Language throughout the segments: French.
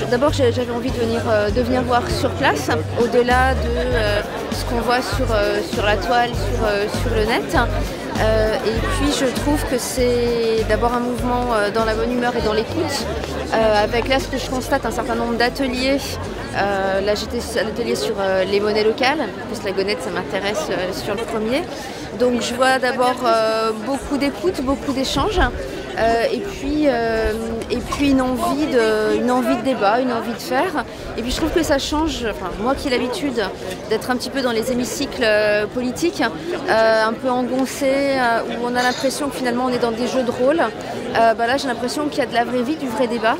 D'abord, j'avais envie de venir voir sur place, au-delà de ce qu'on voit sur la toile, sur le net. Et puis je trouve que c'est d'abord un mouvement dans la bonne humeur et dans l'écoute, avec là ce que je constate un certain nombre d'ateliers. Là j'étais à l'atelier sur les monnaies locales, en plus la gonette ça m'intéresse sur le premier. Donc je vois d'abord beaucoup d'écoute, beaucoup d'échanges. Et puis une envie de débat, une envie de faire. Et puis je trouve que ça change, enfin, moi qui ai l'habitude d'être un petit peu dans les hémicycles politiques, un peu engoncés, où on a l'impression que finalement on est dans des jeux de rôle. Là j'ai l'impression qu'il y a de la vraie vie, du vrai débat.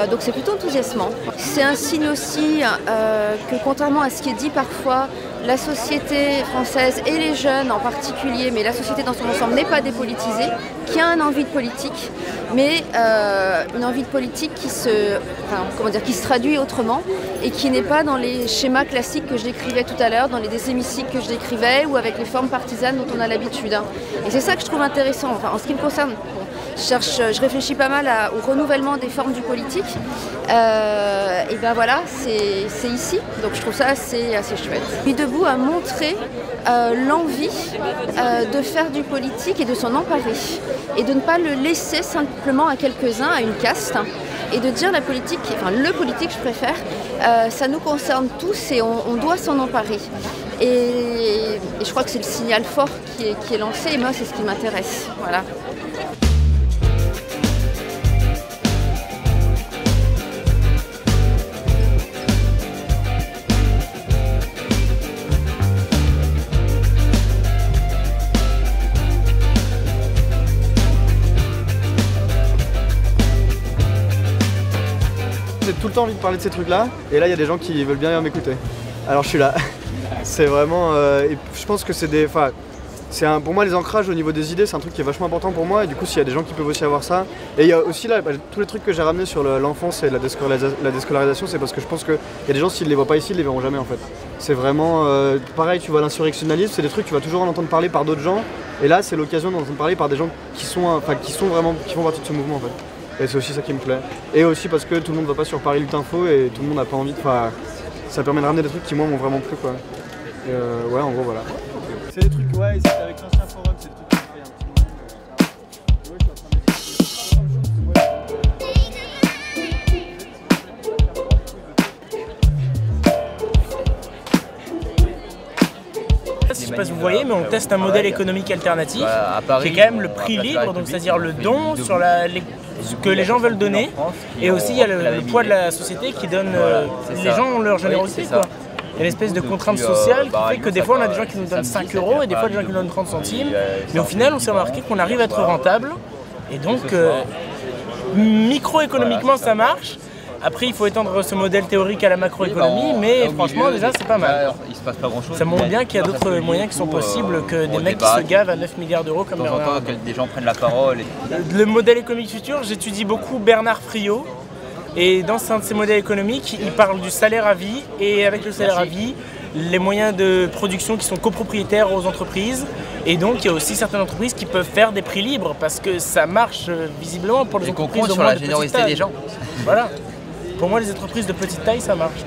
Donc c'est plutôt enthousiasmant. C'est un signe aussi que contrairement à ce qui est dit parfois, la société française et les jeunes en particulier, mais la société dans son ensemble n'est pas dépolitisée, qui a une envie de politique, mais une envie de politique qui se traduit autrement et qui n'est pas dans les schémas classiques que je décrivais tout à l'heure, dans les hémicycles que je décrivais ou avec les formes partisanes dont on a l'habitude. Et c'est ça que je trouve intéressant, enfin, en ce qui me concerne. Je réfléchis pas mal au renouvellement des formes du politique. Et ben voilà, c'est ici. Donc je trouve ça assez chouette. Nuit debout a montré l'envie de faire du politique et de s'en emparer. Et de ne pas le laisser simplement à quelques-uns, à une caste. Et de dire la politique, enfin le politique je préfère, ça nous concerne tous et on doit s'en emparer. Et je crois que c'est le signal fort qui est lancé et moi c'est ce qui m'intéresse. Voilà. J'ai tout le temps envie de parler de ces trucs là et là il y a des gens qui veulent bien m'écouter. Alors je suis là. C'est vraiment et je pense que pour moi les ancrages au niveau des idées c'est un truc qui est vachement important pour moi et du coup s'il y a des gens qui peuvent aussi avoir ça. Et il y a aussi là tous les trucs que j'ai ramenés sur l'enfance et la déscolarisation, c'est parce que je pense qu'il y a des gens s'ils les voient pas ici ils les verront jamais en fait. C'est vraiment pareil, tu vois, l'insurrectionnalisme c'est des trucs que tu vas toujours en entendre parler par d'autres gens et là c'est l'occasion d'en entendre parler par des gens qui font partie de ce mouvement en fait. Et c'est aussi ça qui me plaît. Et aussi parce que tout le monde va pas sur Paris Lutte Info et tout le monde n'a pas envie de... ça permet de ramener des trucs qui moi m'ont vraiment plu quoi. Et ouais en gros voilà. C'est des trucs, ouais, c'était avec l'ancien forum, c'est des trucs qui fait un petit Je sais pas si vous voyez, mais on teste un modèle économique alternatif qui est quand même le prix libre, donc c'est-à-dire le don sur ce que les gens veulent donner, et aussi il y a le poids de la société qui donne, les gens ont leur générosité quoi. Il y a une espèce de contrainte sociale qui fait que des fois on a des gens qui nous donnent 5 € et des fois des gens qui nous donnent 30 centimes, mais au final on s'est remarqué qu'on arrive à être rentable, et donc microéconomiquement ça marche. Après, il faut étendre ce modèle théorique à la macroéconomie, mais franchement, déjà, c'est pas mal. Ça montre bien qu'il y a d'autres moyens qui sont possibles que des mecs qui se gavent à 9 milliards d'euros comme Bernard. De temps en temps, des gens prennent la parole. Le modèle économique futur, j'étudie beaucoup Bernard Friot. Et dans un de ces modèles économiques, il parle du salaire à vie. Et avec le salaire à vie, les moyens de production qui sont copropriétaires aux entreprises. Et donc, il y a aussi certaines entreprises qui peuvent faire des prix libres parce que ça marche visiblement pour les entreprises de sur la générosité des gens. Voilà. Pour moi, les entreprises de petite taille, ça marche.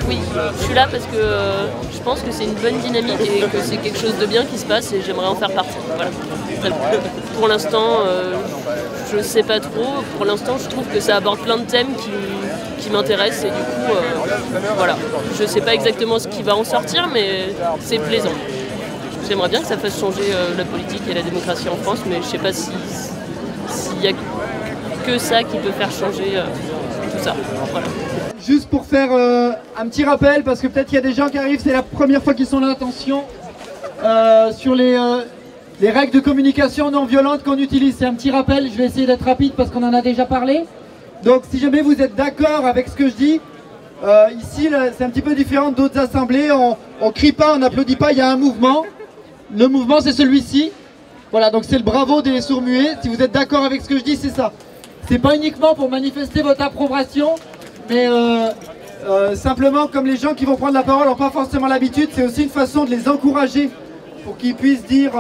Oui, je suis là parce que je pense que c'est une bonne dynamique et que c'est quelque chose de bien qui se passe et j'aimerais en faire partie. Voilà. Pour l'instant, je ne sais pas trop. Pour l'instant, je trouve que ça aborde plein de thèmes qui m'intéressent et du coup, voilà. Je ne sais pas exactement ce qui va en sortir, mais c'est plaisant. J'aimerais bien que ça fasse changer la politique et la démocratie en France, mais je ne sais pas s'il n'y a que ça qui peut faire changer tout ça. Voilà. Juste pour faire un petit rappel, parce que peut-être qu'il y a des gens qui arrivent, c'est la première fois qu'ils sont là, attention, sur les règles de communication non violente qu'on utilise. C'est un petit rappel, je vais essayer d'être rapide parce qu'on en a déjà parlé. Donc si jamais vous êtes d'accord avec ce que je dis, ici c'est un petit peu différent d'autres assemblées, on crie pas, on n'applaudit pas, il y a un mouvement. Le mouvement c'est celui-ci. Voilà, donc c'est le bravo des sourds-muets. Si vous êtes d'accord avec ce que je dis, c'est ça. C'est pas uniquement pour manifester votre approbation, mais simplement comme les gens qui vont prendre la parole n'ont pas forcément l'habitude, c'est aussi une façon de les encourager pour qu'ils puissent dire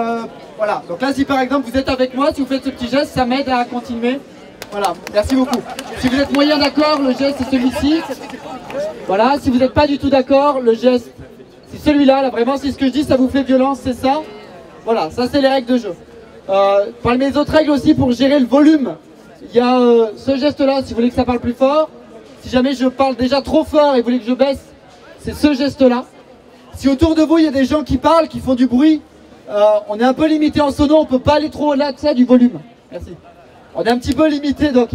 voilà. Donc là, si par exemple vous êtes avec moi, si vous faites ce petit geste, ça m'aide à continuer. Voilà, merci beaucoup. Si vous êtes moyen d'accord, le geste c'est celui-ci. Voilà, si vous n'êtes pas du tout d'accord, le geste c'est celui-là. Là, vraiment, si ce que je dis ça vous fait violence, c'est ça. Voilà, ça c'est les règles de jeu. Parmi les autres règles aussi pour gérer le volume, il y a ce geste-là si vous voulez que ça parle plus fort. Si jamais je parle déjà trop fort et vous voulez que je baisse, c'est ce geste-là. Si autour de vous il y a des gens qui parlent, qui font du bruit, on est un peu limité en sono, on ne peut pas aller trop au-delà de ça du volume. Merci. On est un petit peu limité, donc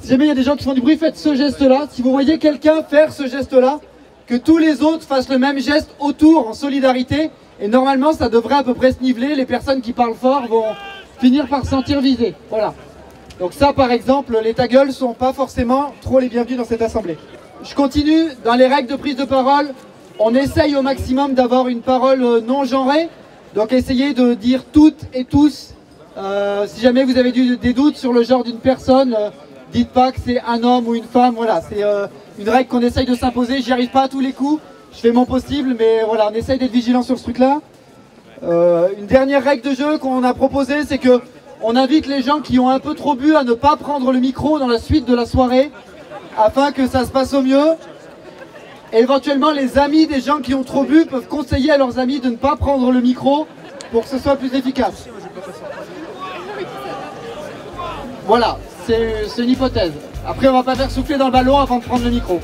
si jamais il y a des gens qui font du bruit, faites ce geste-là. Si vous voyez quelqu'un faire ce geste-là, que tous les autres fassent le même geste autour en solidarité. Et normalement, ça devrait à peu près se niveler. Les personnes qui parlent fort vont finir par se sentir visées. Voilà. Donc ça, par exemple, les ta gueule sont pas forcément trop les bienvenus dans cette assemblée. Je continue. Dans les règles de prise de parole, on essaye au maximum d'avoir une parole non genrée. Donc essayez de dire toutes et tous. Si jamais vous avez des doutes sur le genre d'une personne, dites pas que c'est un homme ou une femme. Voilà, c'est une règle qu'on essaye de s'imposer. J'y arrive pas à tous les coups. Je fais mon possible, mais voilà, on essaye d'être vigilant sur ce truc-là. Une dernière règle de jeu qu'on a proposée, c'est que on invite les gens qui ont un peu trop bu à ne pas prendre le micro dans la suite de la soirée, afin que ça se passe au mieux. Et éventuellement, les amis des gens qui ont trop bu peuvent conseiller à leurs amis de ne pas prendre le micro pour que ce soit plus efficace. Voilà, c'est une hypothèse. Après, on va pas faire souffler dans le ballon avant de prendre le micro.